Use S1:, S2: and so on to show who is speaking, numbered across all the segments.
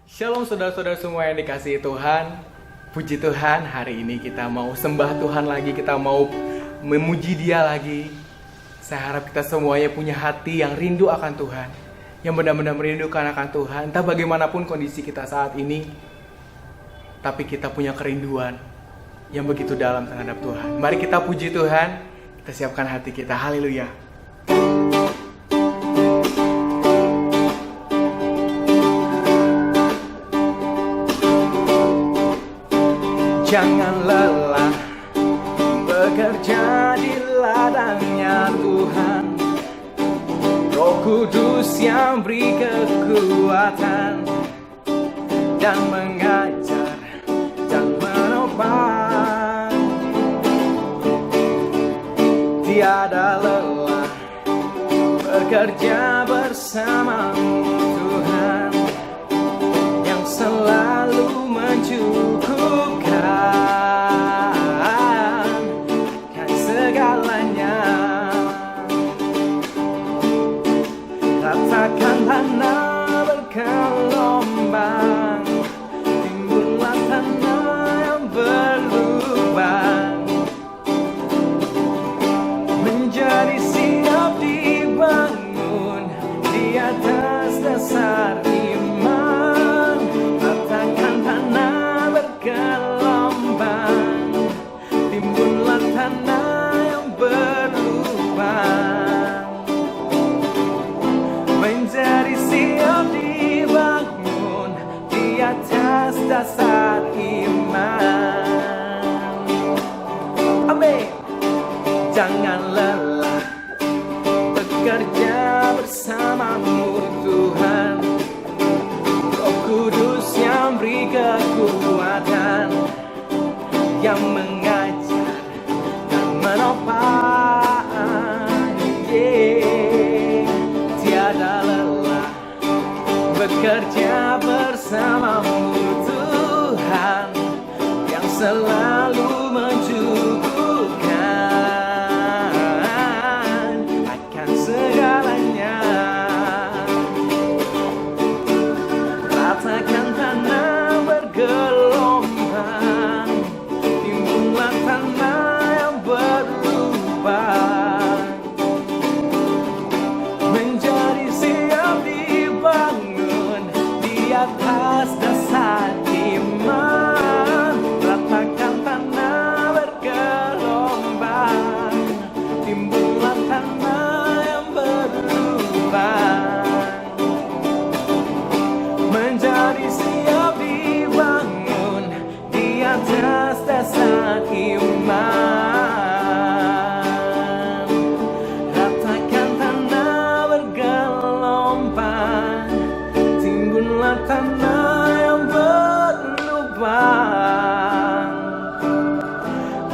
S1: Shalom saudara-saudara semua yang dikasihi Tuhan. Puji Tuhan, hari ini kita mau sembah Tuhan lagi, kita mau memuji Dia lagi. Saya harap kita semuanya punya hati yang rindu akan Tuhan, yang benar-benar merindukan akan Tuhan. Entah bagaimanapun kondisi kita saat ini, tapi kita punya kerinduan yang begitu dalam terhadap Tuhan. Mari kita puji Tuhan, kita siapkan hati kita. Haleluya. Jangan lelah bekerja di ladangnya Tuhan. Roh Kudus yang beri kekuatan dan mengajar dan menopang. Tiada lelah bekerja bersamamu Tuhan, yang selalu mencukupkan segalanya. Ratakan tanah bergelombang, timbullah tanah yang berlubang, menjadi siap dibangun di atas dasar iman. Ratakan tanah bergelombang, timbullah tanah yang berlubang, menjadi siap dibangun di atas dasar iman. Amin. Jangan lelah bekerja bersamamu Tuhan. Roh Kudus yang beri kekuatan, yang mengajar dan menopang. Tiada lelah bekerja bersamamu Tuhan, yang selalu mencukupkan akan segalanya. Ratakan tanah bergelombang, timbullah tanah yang berlubang, menjadi siap dibangun di atas dasar iman. Ratakan tanah bergelombang, timbullah tanah yang berlubang, menjadi siap dibangun di atas dasar iman. Ratakan tanah bergelombang, timbullah tanah yang berlubang,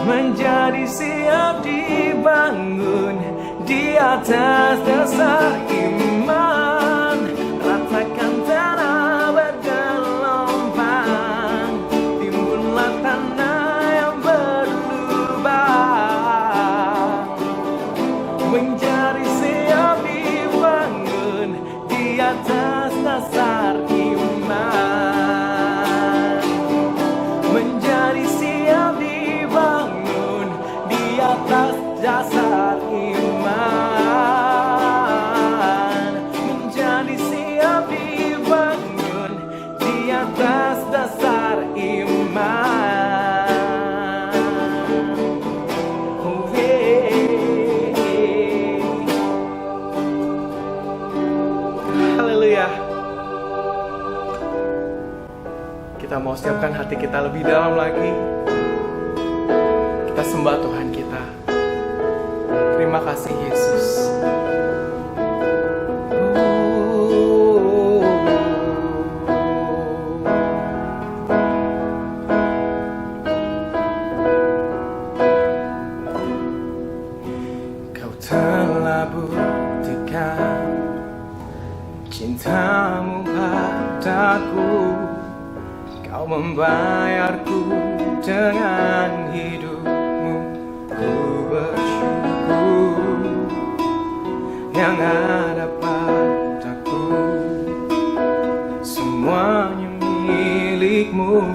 S1: menjadi siap dibangun di atas dasar iman. Ratakan tanah bergelombang, timbullah tanah yang berlubang, menjadi siap dibangun di atas dasar iman, menjadi siap dibangun di atas dasar iman, menjadi siap dibangun di atas dasar iman. Oh, haleluya. Kita mau siapkan hati kita lebih dalam lagi. Kita sembah Tuhan kita. Terima kasih Yesus. Kau telah buktikan cintamu padaku. Kau membayarku dengan hidupmu. Ku bersyukur yang ada padaku, semuanya milikmu.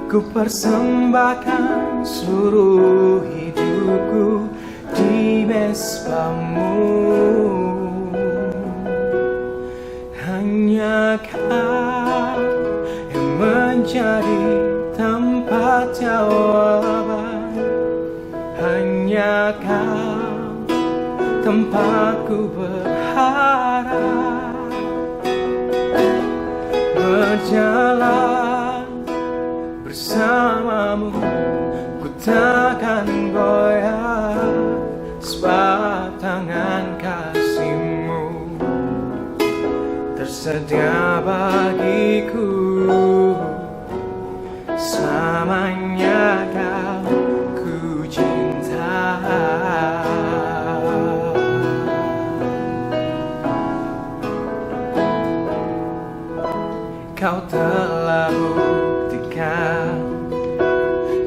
S1: Ku persembahkan seluruh hidupku di mesbamu. Hanya Kau yang menjadi tempat jawaban. Hanya Kau tempatku berharap. Berjalan bersamamu, ku takkan goyah, sebab tangan kasih-Mu tersedia bagiku. Selamanya Kau ku cinta. Kau telah buktikan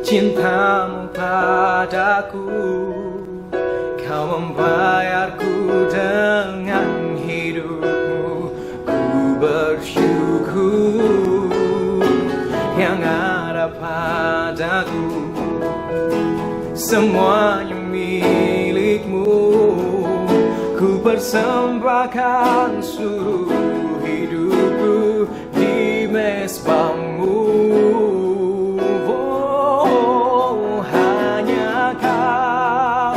S1: cinta-Mu padaku. Kau membayarku dengan hidup-Mu. Ku bersyukur yang ada padaku. Semuanya milik-Mu. Ku persembahkan seluruh hidupku di mesbah-Mu. Oh, hanya Kau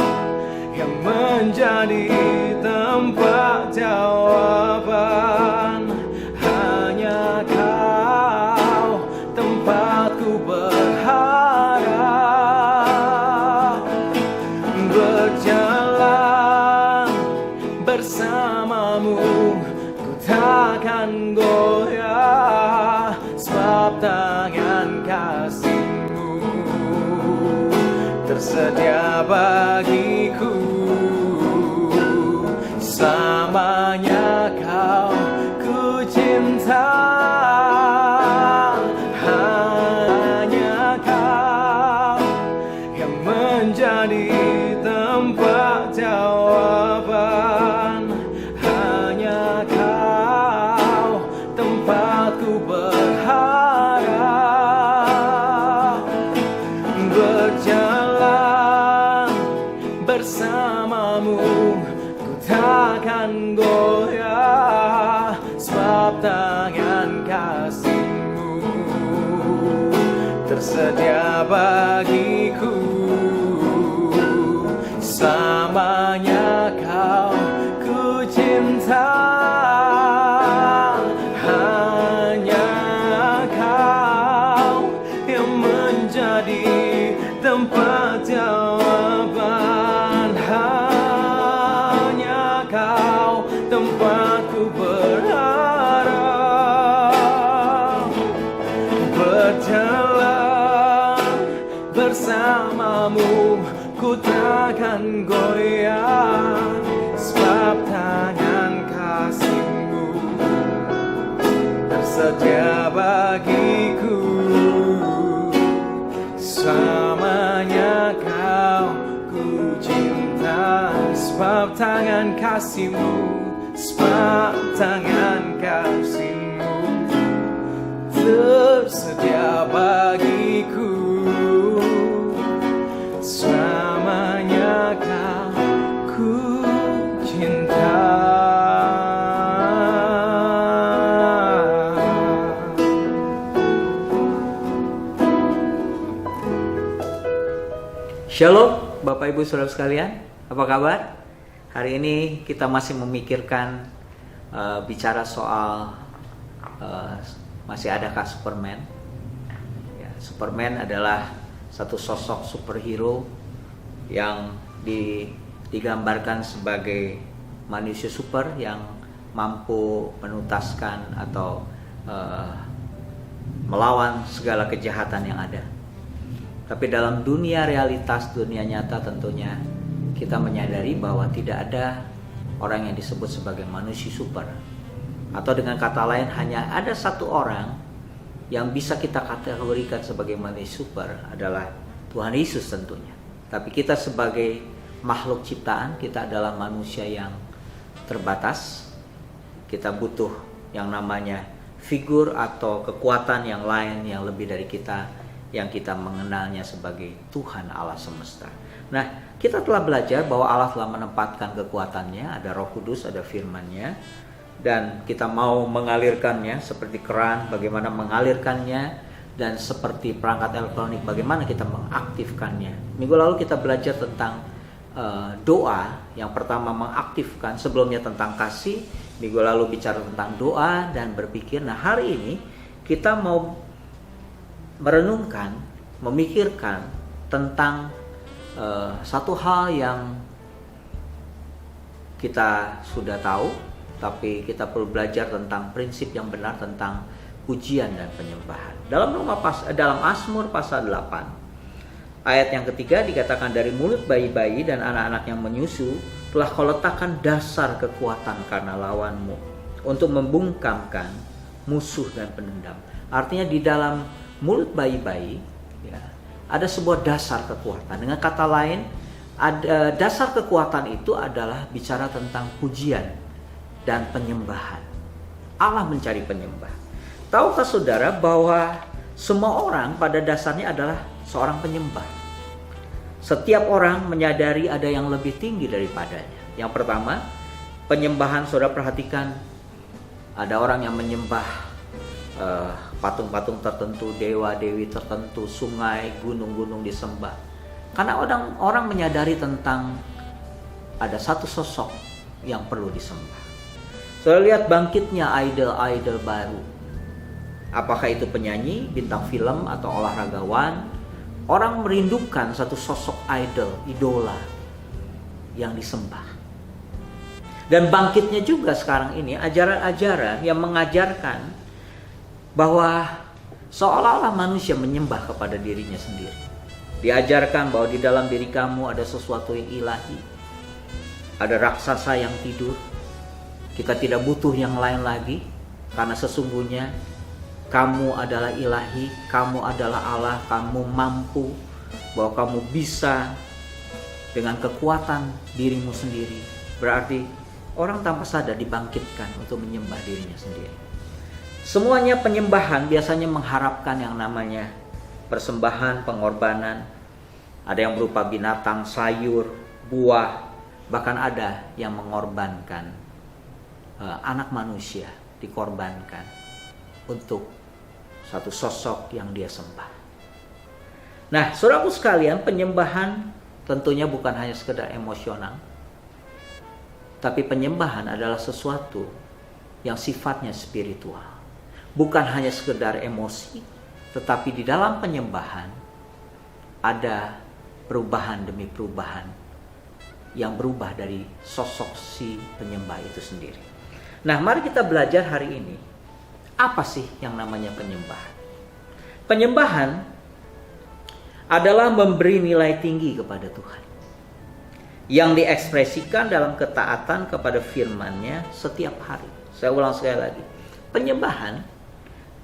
S1: yang menjadi tempat jawaban. Hanya Kau tempatku berharap. Berjalan bersamamu, ku takkan goyah, sebab tangan kasih-Mu tersedia bagiku. Selamanya Kau ku cinta. Hanya Kau yang menjadi tempat jawaban. Hanya Kau tempatku berharap. Berjalan bersamamu, ku takkan goyah, sebab tangan kasih-Mu tersedia bagiku. Selamanya Kau ku cinta. Hanya Kau yang menjadi tempat jawaban. Hanya Kau tempatku berharap. Berjalan bersamamu, ku takkan goyah, sebab tangan kasih-Mu tersedia bagiku. Selamanya Kau ku cinta, sebab tangan kasih-Mu, sebab tangan kasih-Mu tersedia bagiku. Selamanya Kau ku cinta.
S2: Shalom Bapak Ibu Saudara sekalian, apa kabar? Hari ini kita masih memikirkan bicara soal masih adakah Superman? Ya, Superman adalah satu sosok superhero yang digambarkan sebagai manusia super yang mampu menuntaskan atau melawan segala kejahatan yang ada. Tapi dalam dunia realitas, dunia nyata tentunya kita menyadari bahwa tidak ada orang yang disebut sebagai manusia super. Atau dengan kata lain, hanya ada satu orang yang bisa kita kategorikan sebagai manusia super adalah Tuhan Yesus tentunya. Tapi kita sebagai makhluk ciptaan, kita adalah manusia yang terbatas. Kita butuh yang namanya figur atau kekuatan yang lain yang lebih dari kita, yang kita mengenalnya sebagai Tuhan Allah semesta. Nah, kita telah belajar bahwa Allah telah menempatkan kekuatannya, ada Roh Kudus, ada firman-Nya, dan kita mau mengalirkannya seperti keran, bagaimana mengalirkannya, dan seperti perangkat elektronik, bagaimana kita mengaktifkannya. Minggu lalu kita belajar tentang doa. Yang pertama mengaktifkan, sebelumnya tentang kasih. Minggu lalu bicara tentang doa dan berpikir. Nah, hari ini kita mau merenungkan, memikirkan tentang satu hal yang kita sudah tahu, tapi kita perlu belajar tentang prinsip yang benar tentang pujian dan penyembahan. Dalam Mazmur pasal 8 ayat yang ketiga dikatakan, dari mulut bayi-bayi dan anak-anak yang menyusu telah kau letakkan dasar kekuatan karena lawanmu, untuk membungkamkan musuh dan penendam. Artinya di dalam mulut bayi-bayi ya, ada sebuah dasar kekuatan. Dengan kata lain, ada dasar kekuatan itu adalah bicara tentang pujian dan penyembahan. Allah mencari penyembah. Tahukah saudara bahwa semua orang pada dasarnya adalah seorang penyembah? Setiap orang menyadari ada yang lebih tinggi daripadanya. Yang pertama, penyembahan. Saudara perhatikan, ada orang yang menyembah patung-patung tertentu, dewa-dewi tertentu, sungai, gunung-gunung disembah. Karena orang menyadari tentang ada satu sosok yang perlu disembah. Saudara lihat bangkitnya idol-idol baru. Apakah itu penyanyi, bintang film, atau olahragawan? Orang merindukan satu sosok idol, idola yang disembah. Dan bangkitnya juga sekarang ini ajaran-ajaran yang mengajarkan bahwa seolah-olah manusia menyembah kepada dirinya sendiri. Diajarkan bahwa di dalam diri kamu ada sesuatu yang ilahi. Ada raksasa yang tidur. Kita tidak butuh yang lain lagi, karena sesungguhnya kamu adalah ilahi, kamu adalah Allah, kamu mampu, bahwa kamu bisa dengan kekuatan dirimu sendiri. Berarti orang tanpa sadar dibangkitkan untuk menyembah dirinya sendiri. Semuanya penyembahan biasanya mengharapkan yang namanya persembahan, pengorbanan. Ada yang berupa binatang, sayur, buah, bahkan ada yang mengorbankan anak manusia, dikorbankan untuk satu sosok yang dia sembah. Nah, saudaraku sekalian, penyembahan tentunya bukan hanya sekedar emosional, tapi penyembahan adalah sesuatu yang sifatnya spiritual. Bukan hanya sekedar emosi, tetapi di dalam penyembahan ada perubahan demi perubahan yang berubah dari sosok si penyembah itu sendiri. Nah, mari kita belajar hari ini, apa sih yang namanya penyembahan? Penyembahan adalah memberi nilai tinggi kepada Tuhan, yang diekspresikan dalam ketaatan kepada firman-Nya setiap hari. Saya ulang sekali lagi. Penyembahan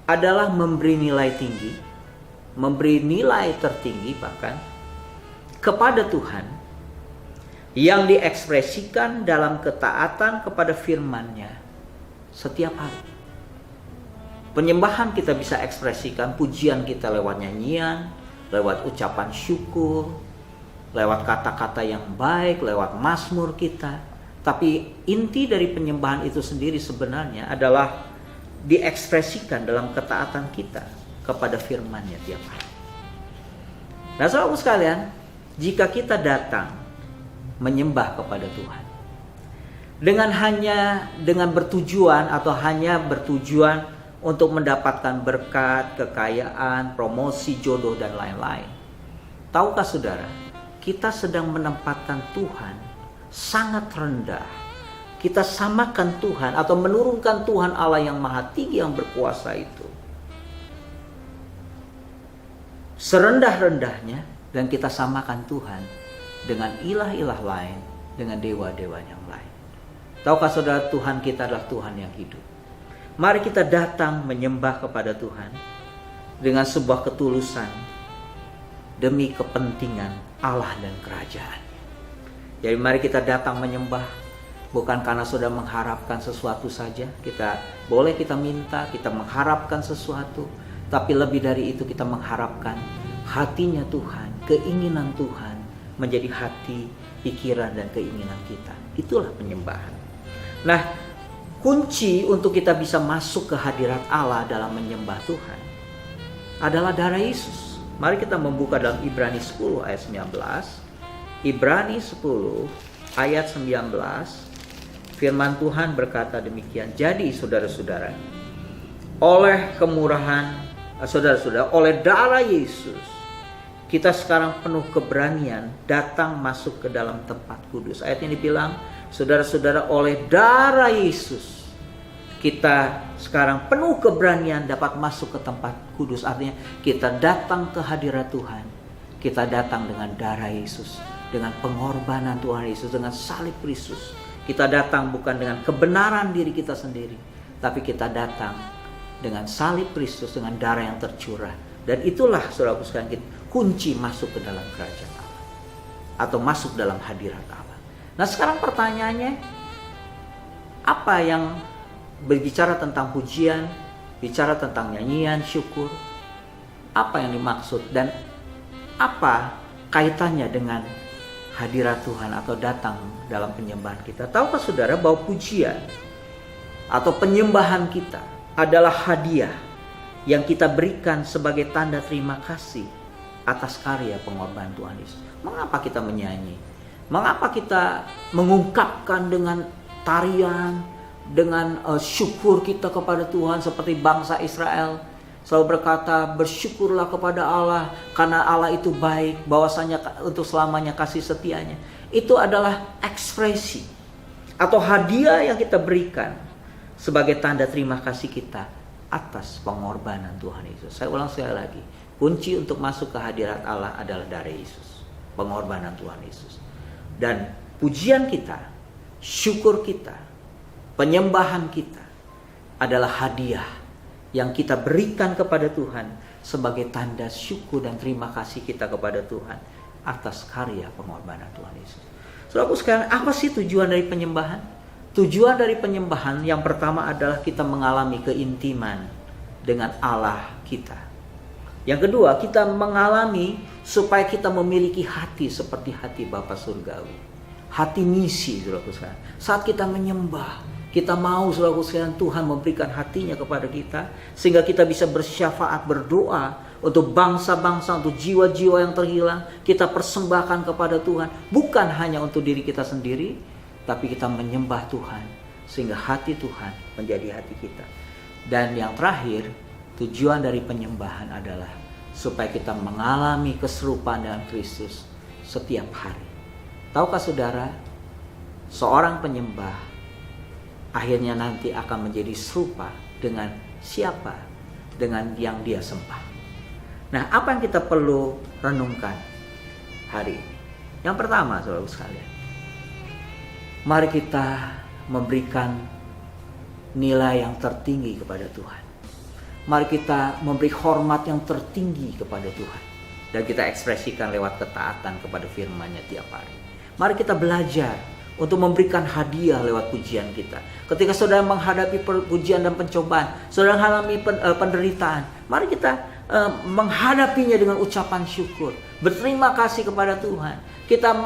S2: adalah memberi nilai tinggi, memberi nilai tertinggi bahkan kepada Tuhan, yang diekspresikan dalam ketaatan kepada firman-Nya setiap hari. Penyembahan kita bisa ekspresikan pujian kita lewat nyanyian, lewat ucapan syukur, lewat kata-kata yang baik, lewat mazmur kita. Tapi inti dari penyembahan itu sendiri sebenarnya adalah diekspresikan dalam ketaatan kita kepada firman-Nya tiap hari. Nah, saudaraku sekalian, jika kita datang menyembah kepada Tuhan dengan bertujuan atau hanya bertujuan untuk mendapatkan berkat, kekayaan, promosi, jodoh, dan lain-lain. Tahukah saudara, kita sedang menempatkan Tuhan sangat rendah. Kita samakan Tuhan atau menurunkan Tuhan Allah yang maha tinggi yang berkuasa itu serendah-rendahnya, dan kita samakan Tuhan dengan ilah-ilah lain, dengan dewa-dewa yang lain. Tahukah saudara, Tuhan kita adalah Tuhan yang hidup. Mari kita datang menyembah kepada Tuhan dengan sebuah ketulusan demi kepentingan Allah dan kerajaan. Jadi mari kita datang menyembah Bukan karena sudah mengharapkan sesuatu saja, boleh kita minta, kita mengharapkan sesuatu, tapi lebih dari itu kita mengharapkan hatinya Tuhan, keinginan Tuhan menjadi hati, pikiran, dan keinginan kita. Itulah penyembahan. Nah, kunci untuk kita bisa masuk ke hadirat Allah dalam menyembah Tuhan adalah darah Yesus. Mari kita membuka dalam Ibrani 10 ayat 19. Ibrani 10 ayat 19. Firman Tuhan berkata demikian. Jadi saudara-saudara, oleh kemurahan, oleh darah Yesus, kita sekarang penuh keberanian datang masuk ke dalam tempat kudus. Ayat ini bilang, saudara-saudara, oleh darah Yesus, kita sekarang penuh keberanian dapat masuk ke tempat kudus. Artinya kita datang ke hadirat Tuhan. Kita datang dengan darah Yesus, dengan pengorbanan Tuhan Yesus, dengan salib Kristus. Kita datang bukan dengan kebenaran diri kita sendiri, tapi kita datang dengan salib Kristus, dengan darah yang tercurah. Dan itulah saudaraku sekalian, kunci masuk ke dalam kerajaan Allah, atau masuk dalam hadirat Allah. Nah sekarang pertanyaannya, apa yang berbicara tentang pujian, bicara tentang nyanyian, syukur, apa yang dimaksud dan apa kaitannya dengan hadirat Tuhan atau datang dalam penyembahan kita? Tahukah saudara bahwa pujian atau penyembahan kita adalah hadiah yang kita berikan sebagai tanda terima kasih atas karya pengorbanan Tuhan Yesus? Mengapa kita menyanyi? Mengapa kita mengungkapkan dengan tarian, dengan syukur kita kepada Tuhan seperti bangsa Israel selalu berkata, bersyukurlah kepada Allah karena Allah itu baik, bahwasanya untuk selamanya kasih setianya. Itu adalah ekspresi atau hadiah yang kita berikan sebagai tanda terima kasih kita atas pengorbanan Tuhan Yesus. Saya ulang sekali lagi, kunci untuk masuk ke hadirat Allah adalah darah Yesus, pengorbanan Tuhan Yesus. Dan pujian kita, syukur kita, penyembahan kita adalah hadiah yang kita berikan kepada Tuhan sebagai tanda syukur dan terima kasih kita kepada Tuhan atas karya pengorbanan Tuhan Yesus. Saudaraku sekalian, apa sih tujuan dari penyembahan? Tujuan dari penyembahan yang pertama adalah kita mengalami keintiman dengan Allah kita. Yang kedua, kita mengalami supaya kita memiliki hati seperti hati Bapa Surgawi. Hati misi, saudaraku sekalian. Saat kita menyembah, kita mau, saudaraku sekalian, Tuhan memberikan hatinya kepada kita sehingga kita bisa bersyafaat, berdoa untuk bangsa-bangsa, untuk jiwa-jiwa yang terhilang. Kita persembahkan kepada Tuhan, bukan hanya untuk diri kita sendiri, tapi kita menyembah Tuhan sehingga hati Tuhan menjadi hati kita. Dan yang terakhir, tujuan dari penyembahan adalah supaya kita mengalami keserupaan dengan Kristus setiap hari. Tahukah saudara, seorang penyembah akhirnya nanti akan menjadi serupa dengan siapa? Dengan yang dia sembah. Nah, apa yang kita perlu renungkan hari ini? Yang pertama, saudara sekalian, mari kita memberikan nilai yang tertinggi kepada Tuhan. Mari kita memberi hormat yang tertinggi kepada Tuhan. Dan kita ekspresikan lewat ketaatan kepada firman-Nya tiap hari. Mari kita belajar untuk memberikan hadiah lewat pujian kita. Ketika saudara menghadapi pujian dan pencobaan, saudara mengalami penderitaan, mari kita menghadapinya dengan ucapan syukur, berterima kasih kepada Tuhan. Kita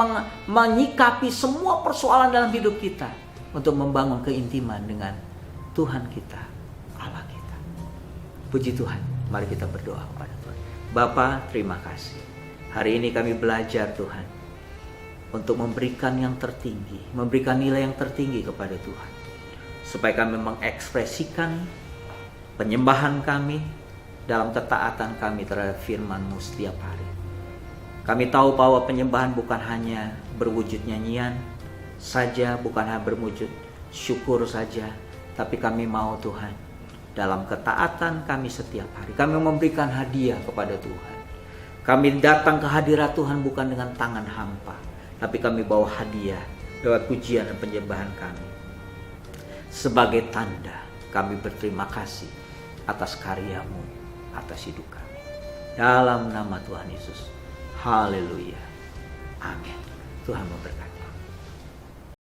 S2: menyikapi semua persoalan dalam hidup kita untuk membangun keintiman dengan Tuhan kita, Allah kita. Puji Tuhan, mari kita berdoa kepada Tuhan. Bapa, terima kasih. Hari ini kami belajar Tuhan untuk memberikan yang tertinggi, memberikan nilai yang tertinggi kepada Tuhan, supaya kami mengekspresikan penyembahan kami dalam ketaatan kami terhadap firman-Mu setiap hari. Kami tahu bahwa penyembahan bukan hanya berwujud nyanyian saja, bukan hanya berwujud syukur saja, tapi kami mau Tuhan, dalam ketaatan kami setiap hari, kami memberikan hadiah kepada Tuhan. Kami datang ke hadirat Tuhan bukan dengan tangan hampa, tapi kami bawa hadiah lewat pujian dan penyembahan kami. Sebagai tanda kami berterima kasih atas karya-Mu, atas hidup kami. Dalam nama Tuhan Yesus. Haleluya. Amin. Tuhan memberkati.